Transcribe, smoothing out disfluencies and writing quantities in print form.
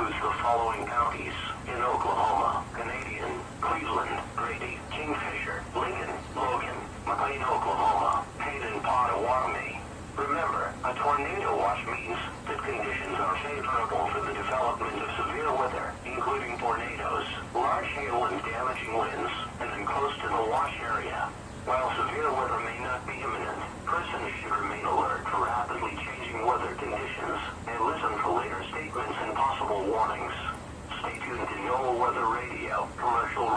includes the following counties in Oklahoma: Canadian, Cleveland, Grady, Kingfisher, Lincoln, Logan, McLean, Oklahoma, Hayden, Potawatomi. Remember, a tornado watch means that conditions are favorable for the development of severe weather, including tornadoes, large hail and damaging winds, and then close to the watch area. While severe weather may not be imminent, persons should remain alert for rapidly changing weather conditions and listen for later statements and possible warnings. Stay tuned to NOAA Weather Radio, commercial